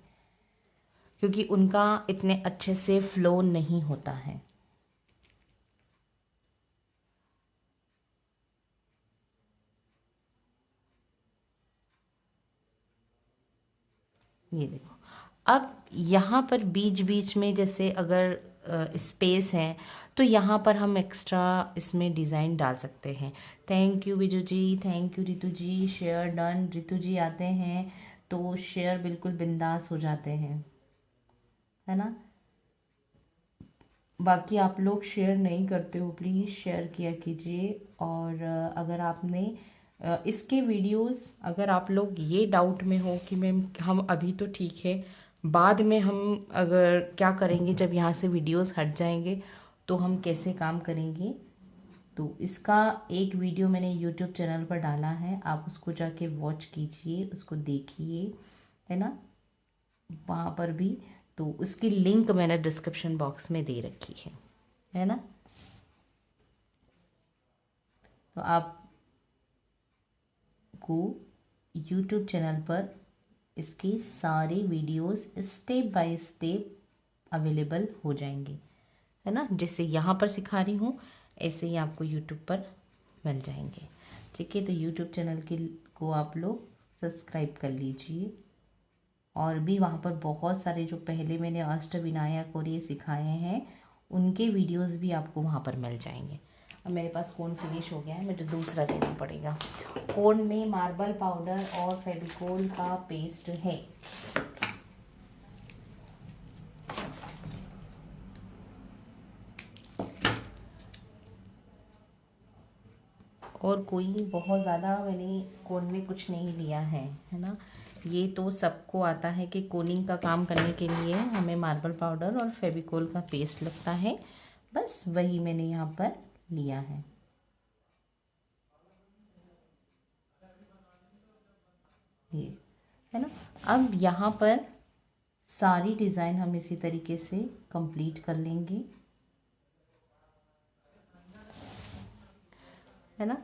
क्योंकि उनका इतने अच्छे से फ्लो नहीं होता है। ये देखो, अब यहाँ पर बीच बीच में जैसे अगर स्पेस है तो यहाँ पर हम एक्स्ट्रा इसमें डिज़ाइन डाल सकते हैं। Thank you Viju ji, thank you Ritu ji, share done. Ritu ji आते हैं तो शेयर बिल्कुल बिंदास हो जाते हैं, है ना। बाकी आप लोग शेयर नहीं करते हो, प्लीज़ शेयर किया कीजिए। और अगर आपने इसके वीडियोस, अगर आप लोग ये डाउट में हो कि मैम हम अभी तो ठीक है, बाद में हम अगर क्या करेंगे जब यहाँ से वीडियोस हट जाएंगे तो हम कैसे काम करेंगे, तो इसका एक वीडियो मैंने यूट्यूब चैनल पर डाला है, आप उसको जाके वॉच कीजिए, उसको देखिए, है ना, वहाँ पर भी। तो उसकी लिंक मैंने डिस्क्रिप्शन बॉक्स में दे रखी है ना। तो आपको यूट्यूब चैनल पर इसके सारे videos step by step available हो जाएंगे, है ना। जैसे यहाँ पर सिखा रही हूँ ऐसे ही आपको यूट्यूब पर मिल जाएंगे, ठीक है। तो यूट्यूब चैनल के को आप लोग सब्सक्राइब कर लीजिए। और भी वहाँ पर बहुत सारे जो पहले मैंने अष्टविनायक और ये सिखाए हैं उनके वीडियोस भी आपको वहाँ पर मिल जाएंगे। अब मेरे पास कोन फिनिश हो गया है, मुझे दूसरा लेना पड़ेगा। कोन में मार्बल पाउडर और फेविकोल का पेस्ट है। और कोई बहुत ज़्यादा मैंने कोन में कुछ नहीं लिया है ना। ये तो सबको आता है कि कोनिंग का काम करने के लिए हमें मार्बल पाउडर और फेविकोल का पेस्ट लगता है, बस वही मैंने यहाँ पर लिया है। ये है ना। अब यहाँ पर सारी डिज़ाइन हम इसी तरीके से कंप्लीट कर लेंगे, है ना।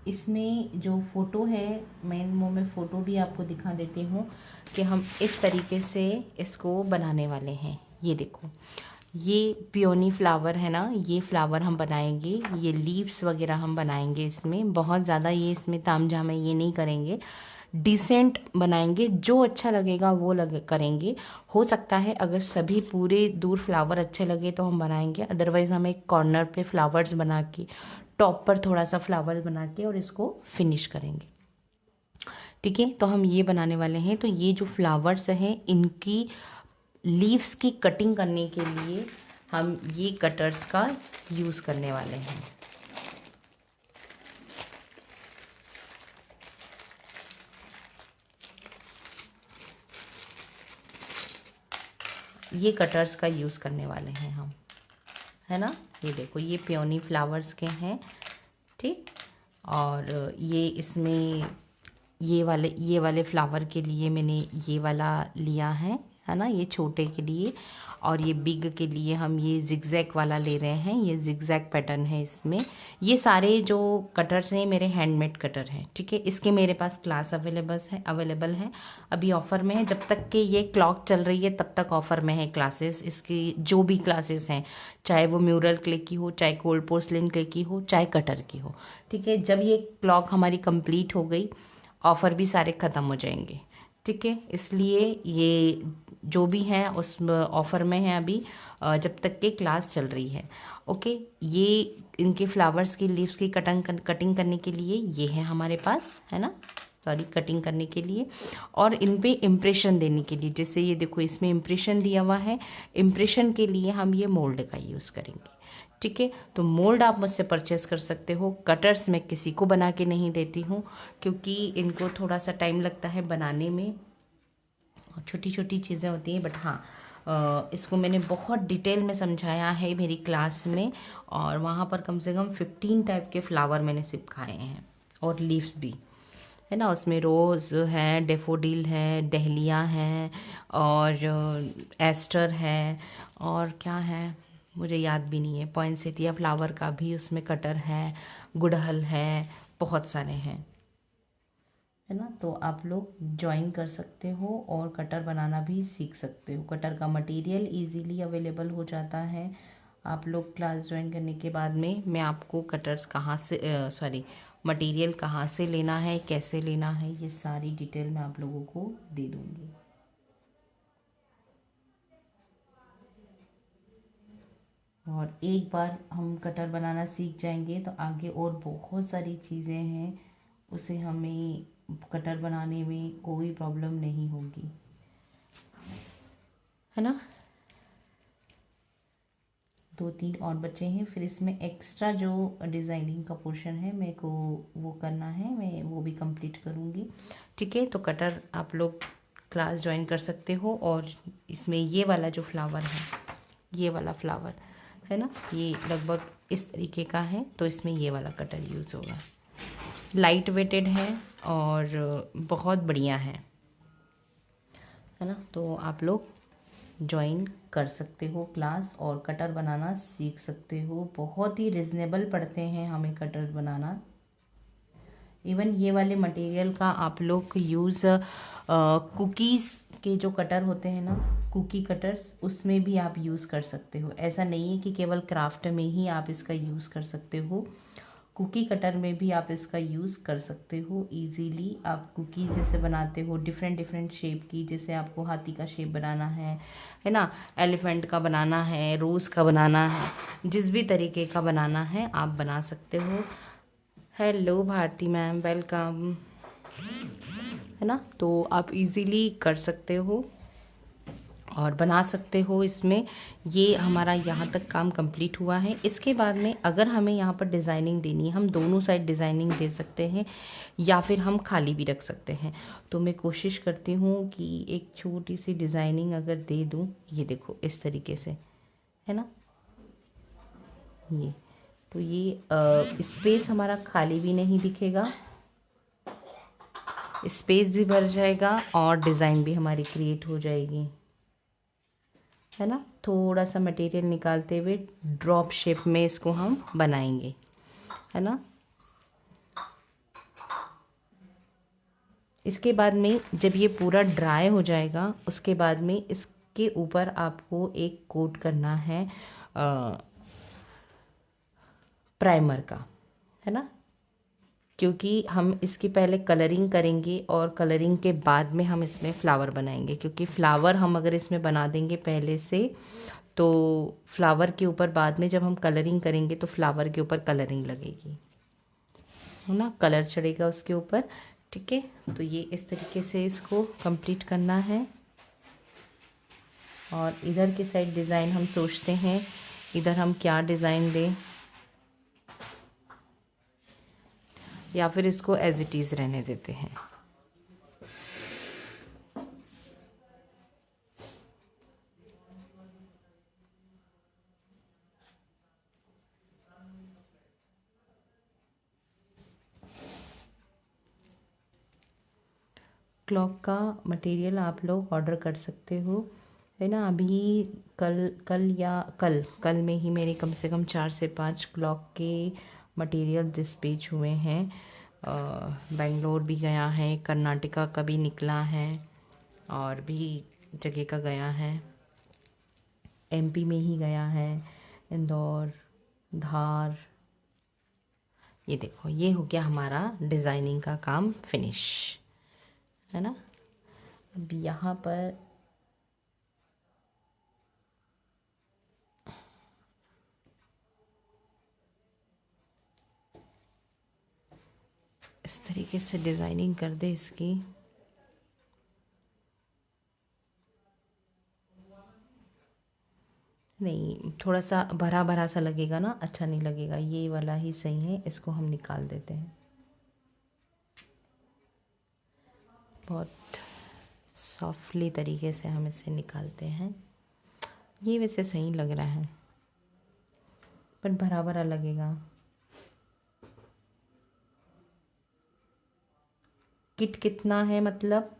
इसमें जो फ़ोटो है, मैं फ़ोटो भी आपको दिखा देती हूँ कि हम इस तरीके से इसको बनाने वाले हैं। ये देखो, ये पियोनी फ्लावर है ना, ये फ्लावर हम बनाएंगे, ये लीव्स वगैरह हम बनाएंगे। इसमें बहुत ज़्यादा ये इसमें तामझाम है ये नहीं करेंगे, डिसेंट बनाएंगे, जो अच्छा लगेगा वो करेंगे। हो सकता है अगर सभी पूरे दूर फ्लावर अच्छे लगे तो हम बनाएंगे, अदरवाइज़ हम एक कॉर्नर पे फ्लावर्स बना के, टॉप पर थोड़ा सा फ्लावर बना के और इसको फिनिश करेंगे, ठीक है। तो हम ये बनाने वाले हैं। तो ये जो फ्लावर्स हैं इनकी लीव्स की कटिंग करने के लिए हम ये कटर्स का यूज़ करने वाले हैं। ये कटर्स का यूज़ करने वाले हैं हम, है ना। ये देखो, ये पियोनी फ्लावर्स के हैं, ठीक। और ये इसमें ये वाले फ्लावर के लिए मैंने ये वाला लिया है ना, ये छोटे के लिए। और ये बिग के लिए हम ये जिगजैग वाला ले रहे हैं, ये जिगजैग पैटर्न है इसमें। ये सारे जो कटर्स हैं मेरे हैंडमेड कटर हैं, ठीक है। इसके मेरे पास क्लास अवेलेबल है, अभी ऑफ़र में है। जब तक कि ये क्लॉक चल रही है तब तक ऑफ़र में है क्लासेस। इसकी जो भी क्लासेस हैं, चाहे वो म्यूरल क्ले की हो, चाहे कोल्ड पोर्सलिन क्ले की हो, चाहे कटर की हो, ठीक है। जब ये क्लॉक हमारी कंप्लीट हो गई ऑफ़र भी सारे ख़त्म हो जाएंगे, ठीक है। इसलिए ये जो भी हैं उस ऑफ़र में है अभी, जब तक के क्लास चल रही है। ओके, ये इनके फ्लावर्स की लीव्स की कटिंग करने के लिए ये है हमारे पास, है ना, सॉरी, कटिंग करने के लिए, और इन पे इम्प्रेशन देने के लिए। जैसे ये देखो, इसमें इम्प्रेशन दिया हुआ है, इम्प्रेशन के लिए हम ये मोल्ड का यूज़ करेंगे। ठीक है, तो मोल्ड आप मुझसे परचेस कर सकते हो। कटर्स मैं किसी को बना के नहीं देती हूँ, क्योंकि इनको थोड़ा सा टाइम लगता है बनाने में, छोटी छोटी चीज़ें होती हैं। बट हाँ, इसको मैंने बहुत डिटेल में समझाया है मेरी क्लास में, और वहाँ पर कम से कम 15 टाइप के फ्लावर मैंने सिखाए हैं, और लीव्स भी, है ना। उसमें रोज़ है, डेफोडिल है, डहलिया है, और एस्टर है, और क्या है मुझे याद भी नहीं है। पॉइंसेटिया फ्लावर का भी उसमें कटर है, गुड़हल है, बहुत सारे हैं, है ना। तो आप लोग ज्वाइन कर सकते हो और कटर बनाना भी सीख सकते हो। कटर का मटेरियल इजीली अवेलेबल हो जाता है। आप लोग क्लास ज्वाइन करने के बाद में मैं आपको कटर्स कहाँ से, सॉरी, मटेरियल कहाँ से लेना है, कैसे लेना है, ये सारी डिटेल मैं आप लोगों को दे दूँगी। और एक बार हम कटर बनाना सीख जाएंगे तो आगे और बहुत सारी चीज़ें हैं, उसे हमें कटर बनाने में कोई प्रॉब्लम नहीं होगी, है ना। 2-3 और बचे हैं, फिर इसमें एक्स्ट्रा जो डिज़ाइनिंग का पोर्शन है मेरे को वो करना है, मैं वो भी कंप्लीट करूँगी। ठीक है, तो कटर आप लोग क्लास ज्वाइन कर सकते हो। और इसमें ये वाला जो फ्लावर है, ये वाला फ्लावर है ना, ये लगभग इस तरीके का है, तो इसमें ये वाला कटर यूज़ होगा। लाइट वेटेड है और बहुत बढ़िया है ना। तो आप लोग ज्वाइन कर सकते हो क्लास, और कटर बनाना सीख सकते हो। बहुत ही रिजनेबल पड़ते हैं हमें कटर बनाना। इवन ये वाले मटेरियल का आप लोग यूज़ कुकीज़ के जो कटर होते हैं ना, कुकी कटर्स, उसमें भी आप यूज़ कर सकते हो। ऐसा नहीं है कि केवल क्राफ्ट में ही आप इसका यूज़ कर सकते हो, कुकी कटर में भी आप इसका यूज़ कर सकते हो इजीली। आप कुकीज़ जैसे बनाते हो डिफरेंट डिफरेंट शेप की, जैसे आपको हाथी का शेप बनाना है ना, एलिफेंट का बनाना है, रोज़ का बनाना है, जिस भी तरीके का बनाना है आप बना सकते हो। हेलो भारती मैम, वेलकम, है ना। तो आप इजीली कर सकते हो और बना सकते हो इसमें। ये हमारा यहाँ तक काम कंप्लीट हुआ है। इसके बाद में अगर हमें यहाँ पर डिज़ाइनिंग देनी है, हम दोनों साइड डिज़ाइनिंग दे सकते हैं, या फिर हम खाली भी रख सकते हैं। तो मैं कोशिश करती हूँ कि एक छोटी सी डिज़ाइनिंग अगर दे दूँ, ये देखो इस तरीके से, है ना। ये तो ये स्पेस हमारा खाली भी नहीं दिखेगा, स्पेस भी भर जाएगा और डिज़ाइन भी हमारी क्रिएट हो जाएगी, है ना। थोड़ा सा मटेरियल निकालते हुए ड्रॉप शेप में इसको हम बनाएंगे, है ना। इसके बाद में जब ये पूरा ड्राई हो जाएगा, उसके बाद में इसके ऊपर आपको एक कोट करना है प्राइमर का, है ना। क्योंकि हम इसकी पहले कलरिंग करेंगे और कलरिंग के बाद में हम इसमें फ्लावर बनाएंगे, क्योंकि फ्लावर हम अगर इसमें बना देंगे पहले से, तो फ्लावर के ऊपर बाद में जब हम कलरिंग करेंगे तो फ्लावर के ऊपर कलरिंग लगेगी, है ना, कलर चढ़ेगा उसके ऊपर। ठीक है, तो ये इस तरीके से इसको कंप्लीट करना है। और इधर की साइड डिज़ाइन हम सोचते हैं इधर हम क्या डिज़ाइन दें, या फिर इसको एज इट इज़ रहने देते हैं। क्लॉक का मटेरियल आप लोग ऑर्डर कर सकते हो, है ना। अभी कल में ही मेरे कम से कम 4 से 5 क्लॉक के मटेरियल डिस्पैच हुए हैं। बेंगलोर भी गया है, कर्नाटका का भी निकला है, और भी जगह का गया है, एमपी में ही गया है, इंदौर, धार। ये देखो, ये हो गया हमारा डिज़ाइनिंग का काम फिनिश, है ना। अब यहाँ पर इस तरीके से डिज़ाइनिंग कर दे इसकी। नहीं, थोड़ा सा भरा भरा सा लगेगा ना, अच्छा नहीं लगेगा, ये वाला ही सही है, इसको हम निकाल देते हैं। बहुत सॉफ्टली तरीके से हम इसे निकालते हैं। ये वैसे सही लग रहा है, पर भरा भरा लगेगा। किट कितना है, मतलब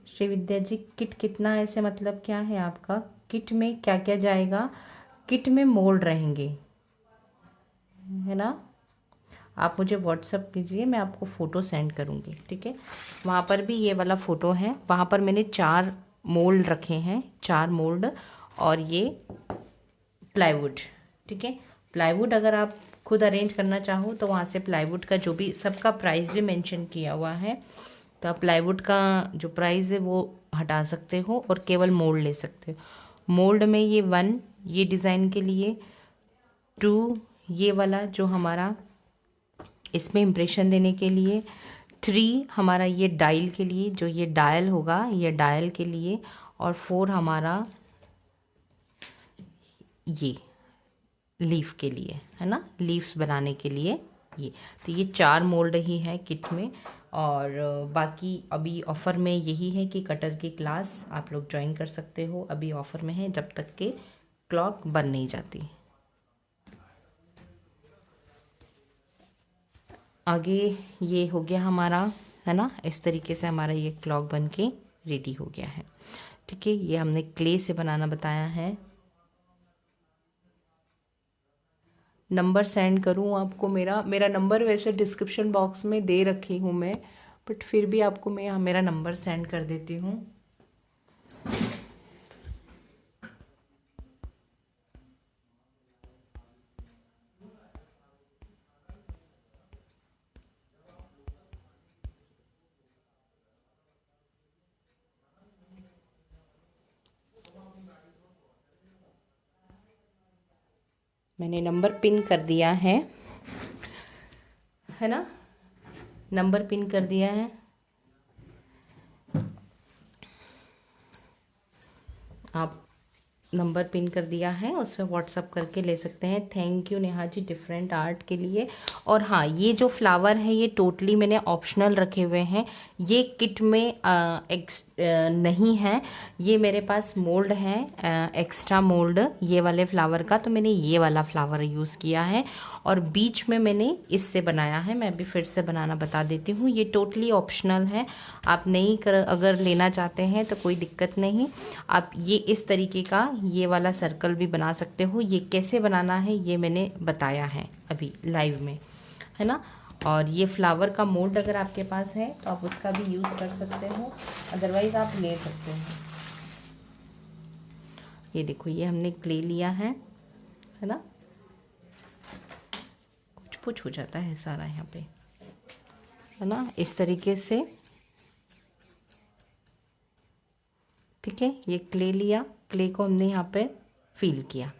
श्री विद्या जी किट कितना है, ऐसे मतलब क्या है आपका? किट में क्या क्या जाएगा? किट में मोल्ड रहेंगे, है ना? आप मुझे व्हाट्सअप कीजिए, मैं आपको फ़ोटो सेंड करूँगी, ठीक है? वहाँ पर भी ये वाला फ़ोटो है, वहाँ पर मैंने 4 मोल्ड रखे हैं, 4 मोल्ड, और ये प्लाईवुड, ठीक है? प्लाईवुड अगर आप खुद अरेंज करना चाहो तो वहाँ से प्लाईवुड का जो भी सबका प्राइस भी मेंशन किया हुआ है, तो आप प्लाईवुड का जो प्राइस है वो हटा सकते हो और केवल मोल्ड ले सकते हो। मोल्ड में ये 1 ये डिज़ाइन के लिए, 2 ये वाला जो हमारा इसमें इम्प्रेशन देने के लिए, 3 हमारा ये डायल के लिए, जो ये डायल होगा ये डायल के लिए, और 4 हमारा ये लीफ के लिए, है ना, लीव्स बनाने के लिए ये। तो ये 4 मोल्ड ही है किट में। और बाकी अभी ऑफ़र में यही है कि कटर की क्लास आप लोग ज्वाइन कर सकते हो, अभी ऑफ़र में है जब तक के क्लॉक बन नहीं जाती। आगे ये हो गया हमारा, है ना, इस तरीके से हमारा ये क्लॉक बन के रेडी हो गया है, ठीक है? ये हमने क्ले से बनाना बताया है। नंबर सेंड करूँ आपको? मेरा नंबर वैसे डिस्क्रिप्शन बॉक्स में दे रखी हूँ मैं, बट फिर भी आपको मैं मेरा नंबर सेंड कर देती हूँ। मैंने नंबर पिन कर दिया है ना, नंबर पिन कर दिया है। आप नंबर पिन कर दिया है, उस पर व्हाट्सअप करके ले सकते हैं। Thank you Neha ji different art के लिए। और हाँ, ये जो फ्लावर है ये टोटली मैंने ऑप्शनल रखे हुए हैं, ये किट में नहीं है। ये मेरे पास मोल्ड है, एक्स्ट्रा मोल्ड ये वाले फ्लावर का, तो मैंने ये वाला फ्लावर यूज़ किया है और बीच में मैंने इससे बनाया है। मैं अभी फिर से बनाना बता देती हूँ, ये टोटली ऑप्शनल है, आप नहीं अगर लेना चाहते हैं तो कोई दिक्कत नहीं। आप ये इस तरीके का ये वाला सर्कल भी बना सकते हो। ये कैसे बनाना है ये मैंने बताया है अभी लाइव में, है ना। और ये फ्लावर का मोल्ड अगर आपके पास है तो आप उसका भी यूज़ कर सकते हो, अदरवाइज़ आप ले सकते हो। ये देखो, ये हमने क्ले लिया है ना, कुछ कुछ हो जाता है सारा यहाँ पे, है ना, इस तरीके से, ठीक है। ये क्ले लिया, क्ले को हमने यहाँ पे फिल किया,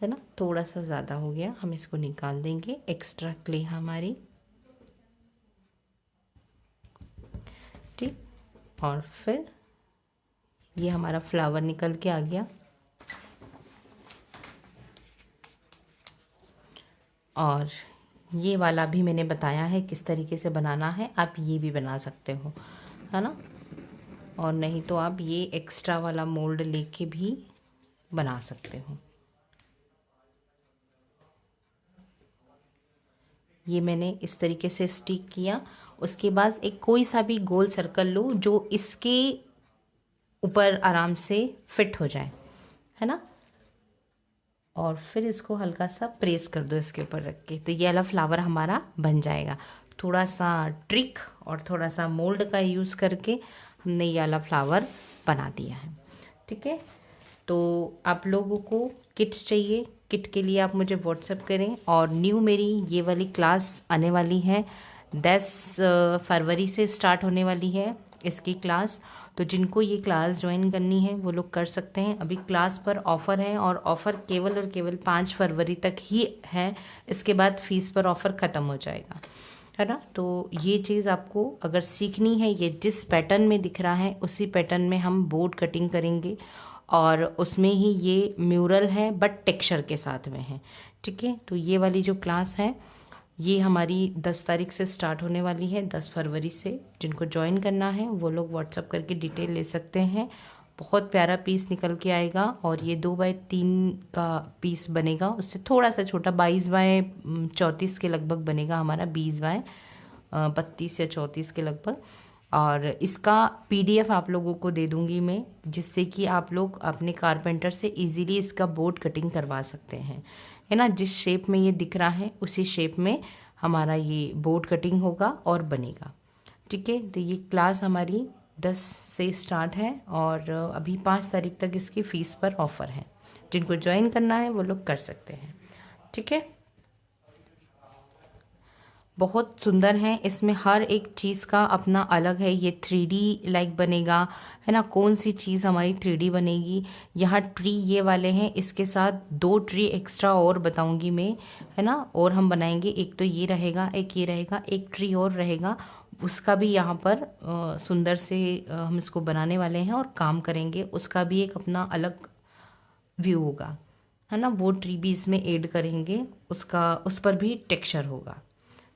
है ना, थोड़ा सा ज़्यादा हो गया, हम इसको निकाल देंगे, एक्स्ट्रा क्ले हमारी, ठीक। और फिर ये हमारा फ्लावर निकल के आ गया, और ये वाला भी मैंने बताया है किस तरीके से बनाना है, आप ये भी बना सकते हो, है ना। और नहीं तो आप ये एक्स्ट्रा वाला मोल्ड लेके भी बना सकते हो। ये मैंने इस तरीके से स्टिक किया। उसके बाद एक कोई सा भी गोल सर्कल लो जो इसके ऊपर आराम से फिट हो जाए, है ना, और फिर इसको हल्का सा प्रेस कर दो इसके ऊपर रख के, तो ये वाला फ्लावर हमारा बन जाएगा। थोड़ा सा ट्रिक और थोड़ा सा मोल्ड का यूज़ करके हमने ये वाला फ्लावर बना दिया है, ठीक है। तो आप लोगों को किट चाहिए, किट के लिए आप मुझे व्हाट्सएप करें। और न्यू मेरी ये वाली क्लास आने वाली है, 10 फरवरी से स्टार्ट होने वाली है इसकी क्लास। तो जिनको ये क्लास ज्वाइन करनी है वो लोग कर सकते हैं। अभी क्लास पर ऑफ़र है और ऑफ़र केवल और केवल 5 फरवरी तक ही है, इसके बाद फ़ीस पर ऑफ़र ख़त्म हो जाएगा, है ना। तो ये चीज़ आपको अगर सीखनी है, ये जिस पैटर्न में दिख रहा है उसी पैटर्न में हम बोर्ड कटिंग करेंगे, और उसमें ही ये म्यूरल है बट टेक्सचर के साथ में है। ठीक है, तो ये वाली जो क्लास है ये हमारी 10 तारीख से स्टार्ट होने वाली है, 10 फरवरी से। जिनको ज्वाइन करना है वो लोग व्हाट्सअप करके डिटेल ले सकते हैं। बहुत प्यारा पीस निकल के आएगा, और ये 2x3 का पीस बनेगा, उससे थोड़ा सा छोटा 22x34 के लगभग बनेगा हमारा, 20x32 या 34 के लगभग। और इसका PDF आप लोगों को दे दूंगी मैं, जिससे कि आप लोग अपने कारपेंटर से इजीली इसका बोर्ड कटिंग करवा सकते हैं, है ना। जिस शेप में ये दिख रहा है उसी शेप में हमारा ये बोर्ड कटिंग होगा और बनेगा। ठीक है, तो ये क्लास हमारी 10 से स्टार्ट है, और अभी 5 तारीख तक इसकी फ़ीस पर ऑफ़र है। जिनको ज्वाइन करना है वो लोग कर सकते हैं। ठीक है, बहुत सुंदर है, इसमें हर एक चीज़ का अपना अलग है। ये 3D लाइक बनेगा, है ना। कौन सी चीज़ हमारी 3D बनेगी, यहाँ ट्री ये वाले हैं, इसके साथ 2 ट्री एक्स्ट्रा और बताऊंगी मैं, है ना। और हम बनाएंगे, एक तो ये रहेगा, एक ये रहेगा, एक ट्री और रहेगा, उसका भी यहाँ पर सुंदर से हम इसको बनाने वाले हैं और काम करेंगे। उसका भी एक अपना अलग व्यू होगा, है ना। वो ट्री भी इसमें ऐड करेंगे, उसका उस पर भी टेक्सचर होगा।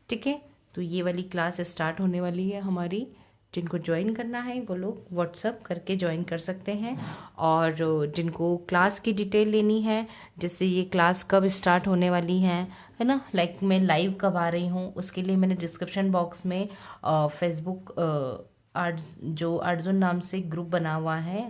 ठीक है, तो ये वाली क्लास स्टार्ट होने वाली है हमारी। जिनको ज्वाइन करना है वो लोग व्हाट्सअप करके ज्वाइन कर सकते हैं। और जिनको क्लास की डिटेल लेनी है, जैसे ये क्लास कब स्टार्ट होने वाली है ना, लाइक मैं लाइव कब आ रही हूँ, उसके लिए मैंने डिस्क्रिप्शन बॉक्स में फेसबुक जो अर्जुन नाम से ग्रुप बना हुआ है,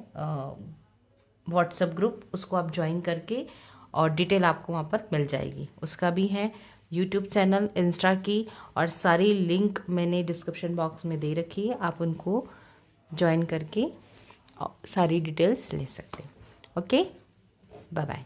व्हाट्सएप ग्रुप, उसको आप ज्वाइन करके और डिटेल आपको वहाँ पर मिल जाएगी। उसका भी है यूट्यूब चैनल, इंस्टा की, और सारी लिंक मैंने डिस्क्रिप्शन बॉक्स में दे रखी है, आप उनको ज्वाइन करके सारी डिटेल्स ले सकते हैं। Okay, bye bye.